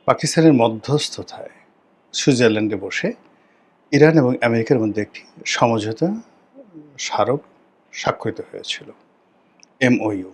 পাকিস্তানের মধ্যস্থতায় সুইজারল্যান্ডে বসে ইরান এবং আমেরিকার মধ্যে একটি সমঝোতা স্মারক স্বাক্ষরিত হয়েছিল, MOU,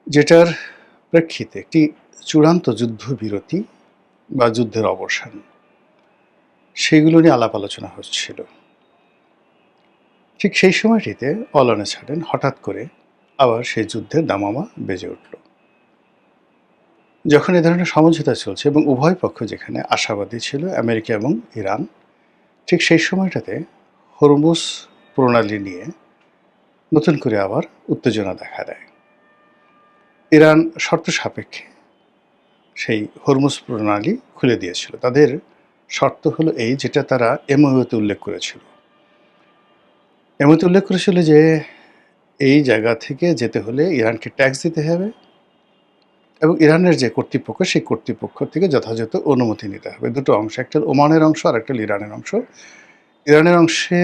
যেটার প্রেক্ষিতে একটি চূড়ান্ত যুদ্ধবিরতি বা যুদ্ধের অবসান সেগুলো নিয়ে আলাপ আলোচনা হচ্ছিল। ঠিক সেই সময়টিতে অল অন এ সাডেন হঠাৎ করে আবার সেই যুদ্ধের দামামা বেজে উঠল। যখন এ ধরনের সমঝোতা চলছে এবং উভয় পক্ষ যেখানে আশাবাদী ছিল, আমেরিকা এবং ইরান, ঠিক সেই সময়টাতে হরমুজ প্রণালী নিয়ে নতুন করে আবার উত্তেজনা দেখা দেয়। ইরান শর্ত সাপেক্ষে সেই হরমুজ প্রণালী খুলে দিয়েছিল। তাদের শর্ত হলো এই, যেটা তারা MOU-তে উল্লেখ করেছিল। MOU-তে উল্লেখ করেছিল যে এই জায়গা থেকে যেতে হলে ইরানকে ট্যাক্স দিতে হবে এবং ইরানের যে কর্তৃপক্ষ, সেই কর্তৃপক্ষ থেকে যথাযথ অনুমতি নিতে হবে। দুটো অংশ, একটা ওমানের অংশ আর একটা ইরানের অংশ। ইরানের অংশে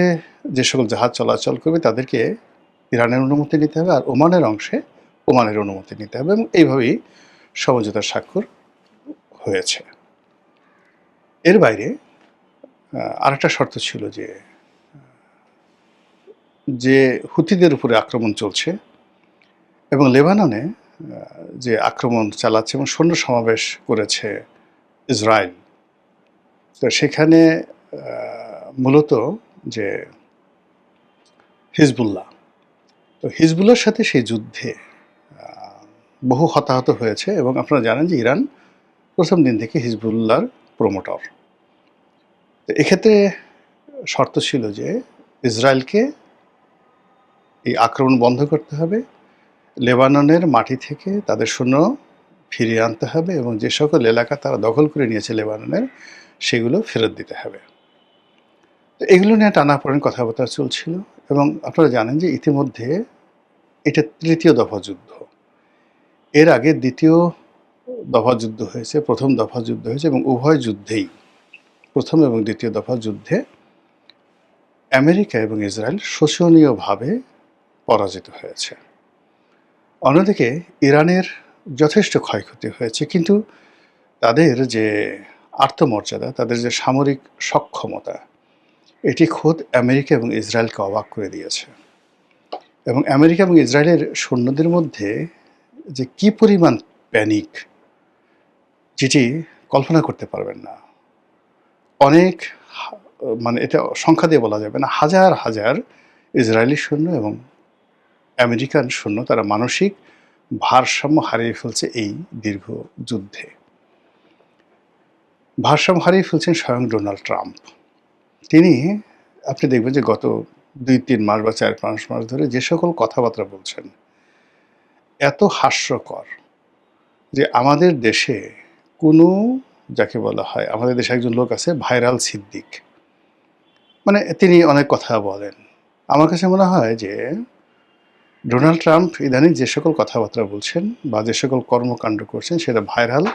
যে সকল জাহাজ চলাচল করবে তাদেরকে ইরানের অনুমতি নিতে হবে, আর ওমানের অংশে ওমানের অনুমতি নিতে হবে, এবং এইভাবেই সমঝোতার স্বাক্ষর হয়েছে। এর বাইরে আরেকটা শর্ত ছিল যে হুথিদের উপরে আক্রমণ চলছে এবং লেবাননে যে আক্রমণ চালাচ্ছে এবং সৈন্য সমাবেশ করেছে ইসরায়েল, তো সেখানে মূলত যে হিজবুল্লাহ, তো হিজবুল্লাহর সাথে সেই যুদ্ধে বহু হতাহত হয়েছে এবং আপনারা জানেন যে ইরান প্রথম দিন থেকে হিজবুল্লাহর প্রমোটর। তো এক্ষেত্রে শর্ত ছিল যে ইসরায়েলকে এই আক্রমণ বন্ধ করতে হবে, লেবাননের মাটি থেকে তাদের সৈন্য ফিরিয়ে আনতে হবে এবং যে সকল এলাকা তারা দখল করে নিয়েছে লেবাননের, সেগুলো ফেরত দিতে হবে। তো এগুলো নিয়ে টানাপোড়েন কথাবার্তা চলছিল এবং আপনারা জানেন যে ইতিমধ্যে এটা তৃতীয় দফা যুদ্ধ। এর আগে দ্বিতীয় দফা যুদ্ধ হয়েছে, প্রথম দফা যুদ্ধ হয়েছে এবং উভয় যুদ্ধেই, প্রথম এবং দ্বিতীয় দফা যুদ্ধে আমেরিকা এবং ইসরায়েল শোচনীয়ভাবে পরাজিত হয়েছে। অন্যদিকে ইরানের যথেষ্ট ক্ষয়ক্ষতি হয়েছে, কিন্তু তাদের যে আত্মমর্যাদা, তাদের যে সামরিক সক্ষমতা, এটি খোদ আমেরিকা এবং ইসরায়েলকে অবাক করে দিয়েছে। এবং আমেরিকা এবং ইসরায়েলের সৈন্যদের মধ্যে যে কি পরিমাণ প্যানিক, যেটি কল্পনা করতে পারবেন না। অনেক, মানে এটা সংখ্যা দিয়ে বলা যাবে না, হাজার হাজার ইসরায়েলি সৈন্য এবং আমেরিকান সৈন্য তারা মানসিক ভারসাম্য হারিয়ে ফেলছে এই দীর্ঘ যুদ্ধে। ভারসাম্য হারিয়ে ফেলছেন স্বয়ং ডোনাল্ড ট্রাম্প। তিনি, আপনি দেখবেন যে গত 2-3 মাস বা 4-5 মাস ধরে যে সকল কথাবার্তা বলছেন, এত হাস্যকর যে আমাদের দেশে কোনো, যাকে বলা হয়, আমাদের দেশে একজন লোক আছে ভাইরাল সিদ্দিক, মানে তিনি অনেক কথা বলেন। আমার কাছে মনে হয় যে ডোনাল্ড ট্রাম্প ইদানিং যে সকল কথাবার্তা বলছেন বা যে সকল কর্মকাণ্ড করছেন, সেটা ভাইরাল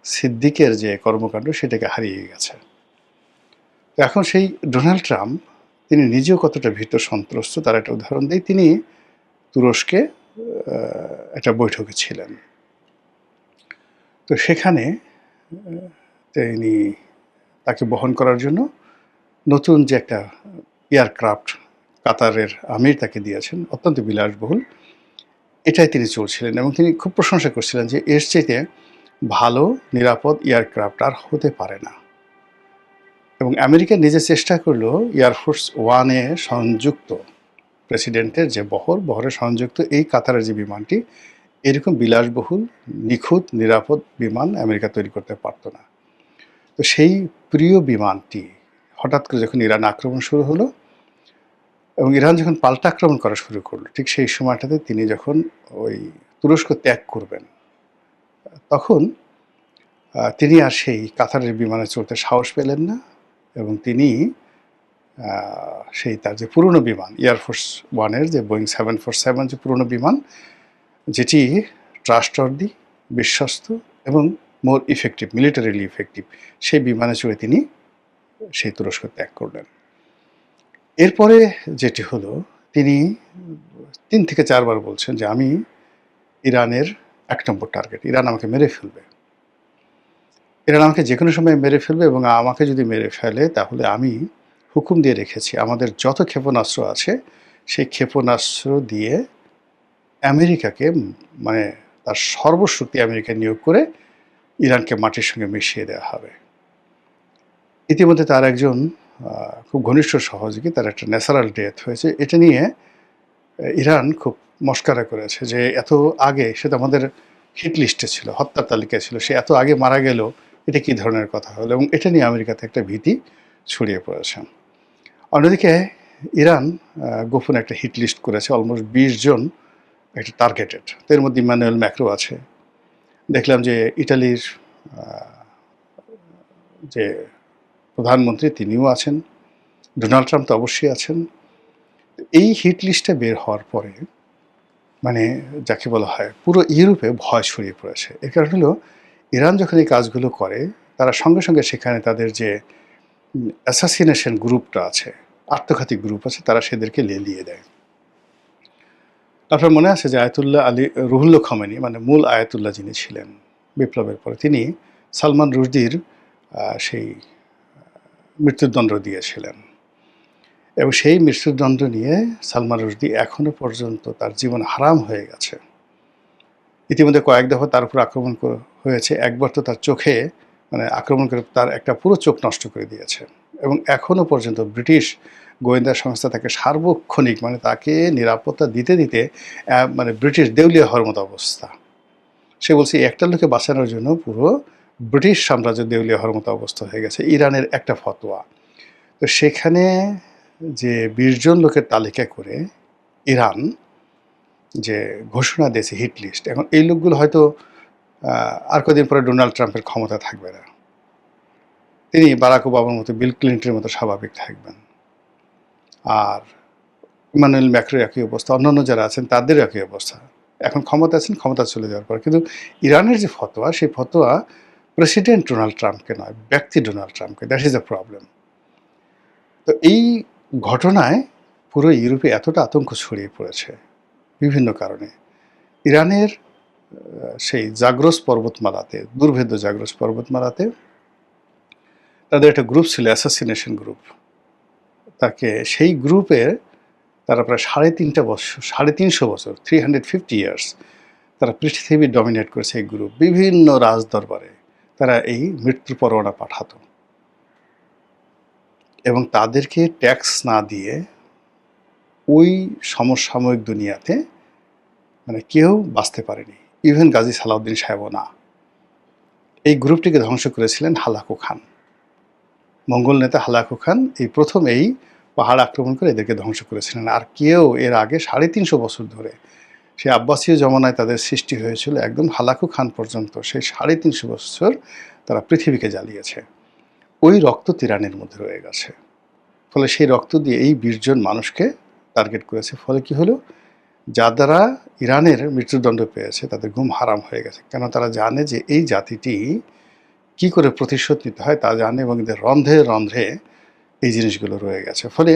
সিদ্দিকের যে কর্মকাণ্ড সেটাকে হারিয়ে গেছে। এখন সেই ডোনাল্ড ট্রাম্প, তিনি নিজেও কতটা ভীত সন্ত্রস্ত তার একটা উদাহরণ দিই। তিনি তুরস্কে একটা বৈঠকে ছিলেন, তো সেখানে তিনি, তাকে বহন করার জন্য নতুন যে একটা এয়ারক্রাফট কাতারের আমির তাকে দিয়েছেন, অত্যন্ত বিলাসবহুল, এটাই তিনি চলছিলেন এবং তিনি খুব প্রশংসা করছিলেন যে এর চাইতে ভালো নিরাপদ এয়ারক্রাফট আর হতে পারে না। এবং আমেরিকা নিজে চেষ্টা করলো এয়ারফোর্স ওয়ানে সংযুক্ত প্রেসিডেন্টের যে বহরে সংযুক্ত এই কাতারের যে বিমানটি, এরকম বিলাসবহুল নিখুঁত নিরাপদ বিমান আমেরিকা তৈরি করতে পারতো না। তো সেই প্রিয় বিমানটি হঠাৎ করে যখন ইরান আক্রমণ শুরু হলো এবং ইরান যখন পাল্টা আক্রমণ করা শুরু করলো, ঠিক সেই সময়টাতে তিনি যখন ওই তুরস্ক ত্যাগ করবেন, তখন তিনি আর সেই কাতারের বিমানে চড়তে সাহস পেলেন না এবং তিনি সেই তার যে পুরনো বিমান এয়ারফোর্স ওয়ানের যে বোয়িং 747 যে পুরনো বিমান, যেটি ট্রাস্টওয়ার্দি, বিশ্বস্ত এবং মোর ইফেক্টিভ, মিলিটারিলি ইফেক্টিভ, সেই বিমানে চড়ে তিনি সেই তুরস্ক ত্যাগ করলেন। এরপরে যেটি হলো, তিনি 3 থেকে 4 বার বলছেন যে আমি ইরানের 1 নম্বর টার্গেট, ইরান আমাকে মেরে ফেলবে। ইরান আমাকে যেকোনো সময় মেরে ফেলবে এবং আমাকে যদি মেরে ফেলে তাহলে আমি হুকুম দিয়ে রেখেছি আমাদের যত ক্ষেপণাস্ত্র আছে সেই ক্ষেপণাস্ত্র দিয়ে আমেরিকাকে মানে তার সর্বশক্তি আমেরিকা নিয়োগ করে ইরানকে মাটির সঙ্গে মিশিয়ে দেওয়া হবে। ইতিমধ্যে তার একজন খুব ঘনিষ্ঠ সহযোগী, তার একটা ন্যাচারাল ডেথ হয়েছে। এটা নিয়ে ইরান খুব মস্করা করেছে যে এত আগে সে তো আমাদের হিট লিস্টে ছিল, হত্যার তালিকায় ছিল, সে এত আগে মারা গেল, এটা কী ধরনের কথা হলো, এবং এটা নিয়ে আমেরিকাতে একটা ভীতি ছড়িয়ে পড়েছে। অন্যদিকে ইরান গোপনে একটা হিট লিস্ট করেছে, অলমোস্ট ২০ জন একটা টার্গেটেড। এর মধ্যে ইমানুয়েল ম্যাক্রো আছে, দেখলাম যে ইটালির যে প্রধানমন্ত্রী তিনিও আছেন, ডোনাল্ড ট্রাম্প তো অবশ্যই আছেন। এই হিট লিস্টটা বের হওয়ার পরে মানে যাকে বলা হয় পুরো ইউরোপে ভয় ছড়িয়ে পড়েছে। এর কারণ হলো ইরান যখন এই কাজগুলো করে তারা সঙ্গে সঙ্গে সেখানে তাদের যে অ্যাসাসিনেশন গ্রুপটা আছে, আত্মঘাতী গ্রুপ আছে, তারা সেদেরকে লেলিয়ে দেয়। আপনার মনে আছে যে আয়াতুল্লাহ আলী রুহুল্লাহ খামেনি, মানে মূল আয়াতুল্লাহ যিনি ছিলেন বিপ্লবের পরে, তিনি সালমান রুশদির সেই মৃত্যুদণ্ড দিয়েছিলেন, এবং সেই মৃত্যুদণ্ড নিয়ে সালমান রুশদি এখনও পর্যন্ত তার জীবন হারাম হয়ে গেছে। ইতিমধ্যে কয়েক দফা তার উপর আক্রমণ হয়েছে। একবার তো তার চোখে মানে আক্রমণ করে তার একটা পুরো চোখ নষ্ট করে দিয়েছে, এবং এখনও পর্যন্ত ব্রিটিশ গোয়েন্দা সংস্থা তাকে সার্বক্ষণিক মানে তাকে নিরাপত্তা দিতে দিতে মানে ব্রিটিশ দেউলিয়া হওয়ার মতো অবস্থা। সে বলছে একটা লোকে বাঁচানোর জন্য পুরো ব্রিটিশ সাম্রাজ্য দেউলিয়া হওয়ার মতো অবস্থা হয়ে গেছে। ইরানের একটা ফতোয়া, তো সেখানে যে ২০ জন লোকের তালিকা করে ইরান যে ঘোষণা দিয়েছে হিট লিস্ট, এখন এই লোকগুলো হয়তো আর কদিন পরে ডোনাল্ড ট্রাম্পের ক্ষমতা থাকবে না, তিনি বারাক ওবামার মতো, বিল ক্লিন্টনের মতো স্বাভাবিক থাকবেন, আর ইমানুয়েল ম্যাক্রোর একই অবস্থা, অন্যান্য যারা আছেন তাদের একই অবস্থা। এখন ক্ষমতা আছেন, ক্ষমতা চলে যাওয়ার পর। কিন্তু ইরানের যে ফতোয়া, সেই ফতোয়া প্রেসিডেন্ট ডোনাল্ড ট্রাম্পকে নয়, ব্যক্তি ডোনাল্ড ট্রাম্পকে। That is the problem. তো এই ঘটনায় পুরো ইউরোপে এতটা আতঙ্ক ছড়িয়ে পড়েছে বিভিন্ন কারণে। ইরানের সেই জাগ্রস পর্বতমালাতে, দুর্ভেদ্য জাগ্রস পর্বতমালাতে তাদের একটা গ্রুপ ছিল, অ্যাসাসিনেশন গ্রুপ। তাকে সেই গ্রুপের তারা প্রায় ৩৫০ বছর 350 ইয়ার্স তারা পৃথিবী ডমিনেট করেছে। এই গ্রুপ বিভিন্ন রাজদরবারে তারা এই মৃত্যুর পরোয়ানা পাঠাতো, এবং তাদেরকে ট্যাক্স না দিয়ে ওই সমসাময়িক দুনিয়াতে মানে কেউ বাঁচতে পারেনি, ইভেন গাজী সালাউদ্দিন সাহেবও না। এই গ্রুপটিকে ধ্বংস করেছিলেন হালাকু খান, মঙ্গল নেতা হালাকু খান এই প্রথম এই পাহাড় আক্রমণ করে এদেরকে ধ্বংস করেছিলেন। আর কেউ এর আগে ৩৫০ বছর ধরে, সেই আব্বাসীয় জমানায় তাদের সৃষ্টি হয়েছিল, একদম হালাকু খান পর্যন্ত সেই ৩৫০ বছর তারা পৃথিবীকে জ্বালিয়েছে। ওই রক্ত ইরানের মধ্যে রয়ে গেছে। ফলে সেই রক্ত দিয়ে এই ২০ জন মানুষকে টার্গেট করেছে। ফলে কি হলো, যারা ইরানের মৃত্যুদণ্ড পেয়েছে তাদের ঘুম হারাম হয়ে গেছে, কেন তারা জানে যে এই জাতিটি কি করে প্রতিশোধ নিতে হয় তা জানে, এবং এদের রন্ধ্রে রন্ধ্রে এই জিনিসগুলো রয়ে গেছে। ফলে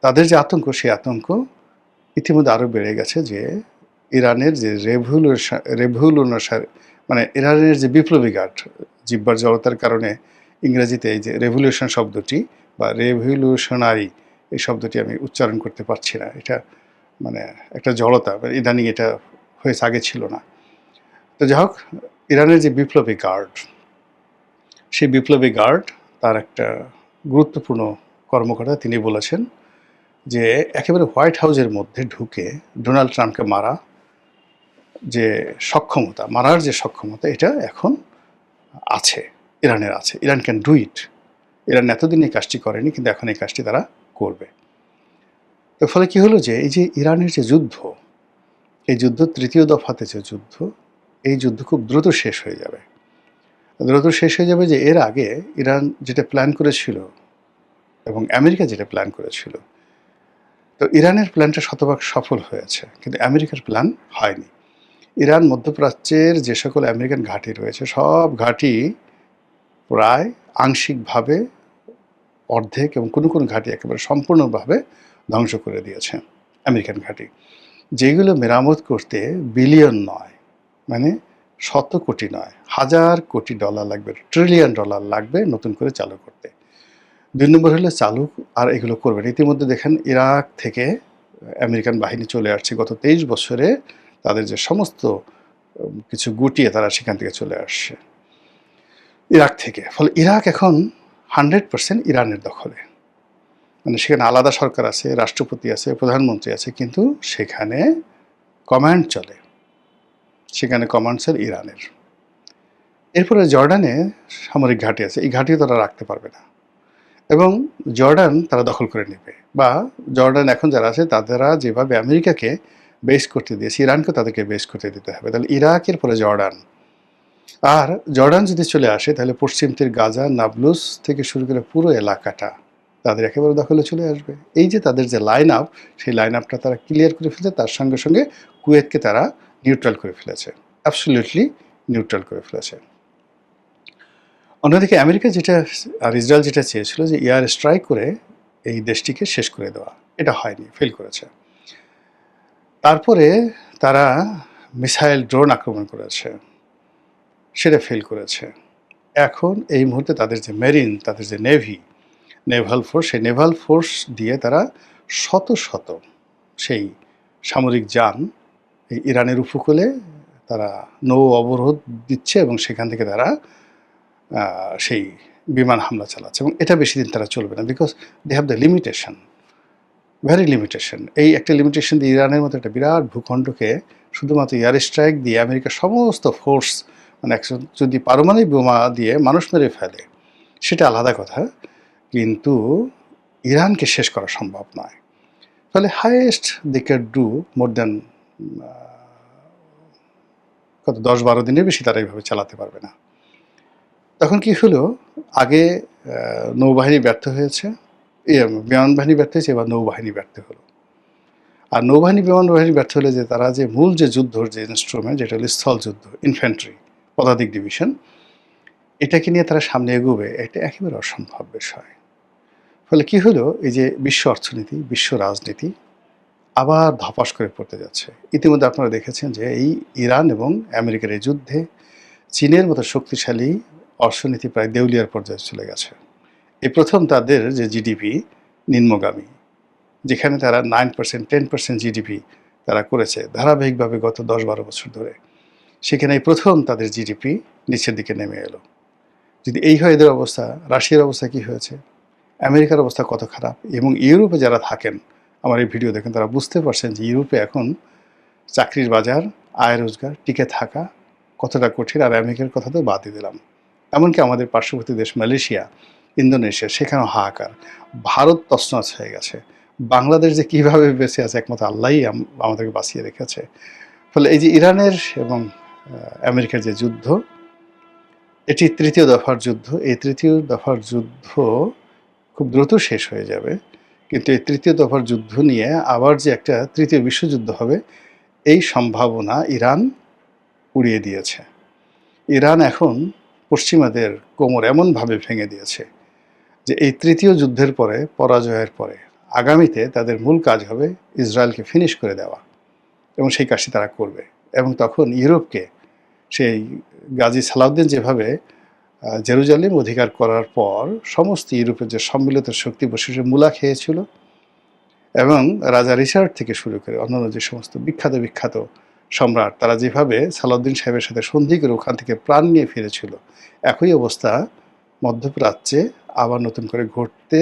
তাদের যে আতঙ্ক, সেই আতঙ্ক ইতিমধ্যে আরও বেড়ে গেছে যে ইরানের যে রেভলিউশন মানে ইরানের যে বিপ্লবী গার্ড, জিব্বার জড়তার কারণে ইংরেজিতে এই যে রেভলিউশন শব্দটি বা রেভলিউশনারি এই শব্দটি আমি উচ্চারণ করতে পারছি না, এটা মানে একটা জড়তা, ইদানিং এটা হয়েছে, আগে ছিল না। তো যাই হোক, ইরানের যে বিপ্লবী গার্ড, সেই বিপ্লবী গার্ড তার একটা গুরুত্বপূর্ণ কর্মকর্তা তিনি বলেছেন যে একেবারে হোয়াইট হাউসের মধ্যে ঢুকে ডোনাল্ড ট্রাম্পকে মারার যে সক্ষমতা এটা এখন আছে, ইরানের আছে। Iran can do it. Iran এতদিন এই কাজটি করেনি, কিন্তু এখন এই কাজটি তারা করবে। তো ফলে কি হলো যে এই যে ইরানের যে যুদ্ধ, এই যুদ্ধ তৃতীয় দফাতে যে যুদ্ধ, এই যুদ্ধ খুব দ্রুত শেষ হয়ে যাবে। যে এর আগে ইরান যেটা প্ল্যান করেছিল এবং আমেরিকা যেটা প্ল্যান করেছিল, তো ইরানের প্ল্যানটা শতভাগ সফল হয়েছে, কিন্তু আমেরিকার প্ল্যান হয়নি। ইরান মধ্যপ্রাচ্যের যে সকল আমেরিকান ঘাঁটি রয়েছে, সব ঘাঁটি প্রায় আংশিকভাবে, অর্ধেক এবং কোনো কোনো ঘাঁটি একেবারে সম্পূর্ণভাবে ধ্বংস করে দিয়েছে আমেরিকান ঘাঁটি, যেগুলো মেরামত করতে বিলিয়ন নয়, মানে শত কোটি নয়, হাজার কোটি ডলার লাগবে, ট্রিলিয়ন ডলার লাগবে নতুন করে চালু করতে। ২ নম্বর হলো চালু আর এগুলো করবে না। ইতিমধ্যে দেখেন ইরাক থেকে আমেরিকান বাহিনী চলে আসছে গত ২৩ বছরে তাদের যে সমস্ত কিছু গুটিয়ে তারা সেখান থেকে চলে আসছে ইরাক থেকে। ফলে ইরাক এখন 100% ইরানের দখলে। মানে সেখানে আলাদা সরকার আছে, রাষ্ট্রপতি আছে, প্রধানমন্ত্রী আছে, কিন্তু সেখানে কমান্ড চলে, সেখানে কমান্ড চলে ইরানের। এরপরে জর্ডানে সামরিক ঘাঁটি আছে, এই ঘাঁটিও তারা রাখতে পারবে না এবং জর্ডান তারা দখল করে নেবে। বা জর্ডান এখন যারা আছে তারা যেভাবে আমেরিকাকে বেস করতে দিয়েছে, ইরানকেও তাদেরকে বেস করতে দিতে হবে। তাহলে ইরাকের পরে জর্ডান, আর জর্ডান যদি চলে আসে তাহলে পশ্চিম তীর, গাজা, নাবলুস থেকে শুরু করে পুরো এলাকাটা তাদের একেবারে দখলে চলে আসবে। এই যে তাদের যে লাইন আপ, সেই লাইন আপটা তারা ক্লিয়ার করে ফেলেছে, তার সঙ্গে সঙ্গে কুয়েতকে তারা নিউট্রাল করে ফেলেছে, অ্যাবসলিউটলি নিউট্রাল করে ফেলেছে। অন্যদিকে আমেরিকা যেটা আর ইসরায়েল যেটা চেয়েছিল যে এয়ার স্ট্রাইক করে এই দেশটিকে শেষ করে দেওয়া, এটা হয়নি, ফেল করেছে। তারপরে তারা মিসাইল ড্রোন আক্রমণ করেছে, সেটা ফেল করেছে। এখন এই মুহূর্তে তাদের যে মেরিন, তাদের যে নেভাল ফোর্স, সেই নেভাল ফোর্স দিয়ে তারা শত শত সেই সামরিক যান এই ইরানের উপকূলে তারা নৌ অবরোধ দিচ্ছে এবং সেখান থেকে তারা সেই বিমান হামলা চালাচ্ছে। এবং এটা বেশি দিন তারা চলবে না, because they have the limitation, very limitation. এই একটা লিমিটেশন দিয়ে ইরানের মতো একটা বিরাট ভূখণ্ডকে শুধুমাত্র এয়ার স্ট্রাইক দিয়ে আমেরিকার সমস্ত ফোর্স, মানে যদি পারমাণবিক বোমা দিয়ে মানুষ মেরে ফেলে সেটা আলাদা কথা, কিন্তু ইরানকে শেষ করা সম্ভব নয়। ফলে highest they can do more than কত 10-12 দিনের বেশি তারা এইভাবে চালাতে পারবে না। তখন কি হলো, আগে নৌবাহিনী ব্যর্থ হয়েছে, বিমান বাহিনী ব্যর্থ হয়েছে, এবার নৌবাহিনী ব্যর্থ হলো। আর নৌবাহিনী, বিমান বাহিনী ব্যর্থ হলে যে তারা যে মূল যে যুদ্ধর যে ইনস্ট্রুমেন্ট, যেটা হলো স্থল যুদ্ধ, ইনফ্যান্ট্রি, পদাতিক ডিভিশন, এটাকে নিয়ে তারা সামনে এগোবে, এটা একেবারে অসম্ভব বিষয়। ফলে কি হলো, এই যে বিশ্ব অর্থনীতি, বিশ্ব রাজনীতি আবার ধপাস করে পড়তে যাচ্ছে। ইতিমধ্যে আপনারা দেখেছেন যে এই ইরান এবং আমেরিকার এই যুদ্ধে চীনের মতো শক্তিশালী অর্থনীতি প্রায় দেউলিয়ার পর্যায়ে চলে গেছে। এই প্রথম তাদের যে জিডিপি নিম্নগামী, যেখানে তারা 9%, 10% জিডিপি তারা করেছে ধারাবাহিকভাবে গত 10-12 বছর ধরে, সেখানে এই প্রথম তাদের জিডিপি নিচের দিকে নেমে এলো। যদি এই হয় এদের অবস্থা, রাশিয়ার অবস্থা কি হয়েছে, আমেরিকার অবস্থা কত খারাপ। এবং ইউরোপে যারা থাকেন, আমার এই ভিডিও দেখেন, তারা বুঝতে পারছেন যে ইউরোপে এখন চাকরির বাজার, আয় রোজগার, টিকে থাকা কতটা কঠিন। আর আমেরিকার কথা তো বাদই দিলাম, এমনকি আমাদের পার্শ্ববর্তী দেশ মালয়েশিয়া, ইন্দোনেশিয়া, সেখানেও হাহাকার। ভারত তছনছ হয়ে গেছে। বাংলাদেশ যে কীভাবে বেঁচে আছে একমাত্র আল্লাহই আমাদেরকে বাঁচিয়ে রেখেছে। ফলে এই যে ইরানের এবং আমেরিকার যে যুদ্ধ, এটি তৃতীয় দফার যুদ্ধ। এই তৃতীয় দফার যুদ্ধ খুব দ্রুত শেষ হয়ে যাবে, কিন্তু এই তৃতীয় দফার যুদ্ধ নিয়ে আবার যে একটা তৃতীয় বিশ্বযুদ্ধ হবে, এই সম্ভাবনা ইরান উড়িয়ে দিয়েছে। ইরান এখন পশ্চিমাদের কোমর এমনভাবে ভেঙে দিয়েছে যে এই তৃতীয় যুদ্ধের পরে, পরাজয়ের পরে, আগামীতে তাদের মূল কাজ হবে ইসরায়েলকে ফিনিশ করে দেওয়া, এবং সেই কাজটি তারা করবে। এবং তখন ইউরোপকে, সেই গাজী সালাউদ্দিন যেভাবে জেরুজালেম অধিকার করার পর সমস্ত ইউরোপের যে সম্মিলিত শক্তি বসে মূলা খেয়েছিল, এবং রাজা রিচার্ড থেকে শুরু করে অন্যান্য যে সমস্ত বিখ্যাত বিখ্যাত সম্রাট, তারা যেভাবে সালাউদ্দিন সাহেবের সাথে সন্ধি করে ওখান থেকে প্রাণ নিয়ে ফিরেছিল, একই অবস্থা মধ্যপ্রাচ্যে আবার নতুন করে ঘটতে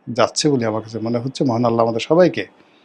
যাচ্ছে বলে আমার কাছে মনে হচ্ছে। মহান আল্লাহ আমাদের সবাইকে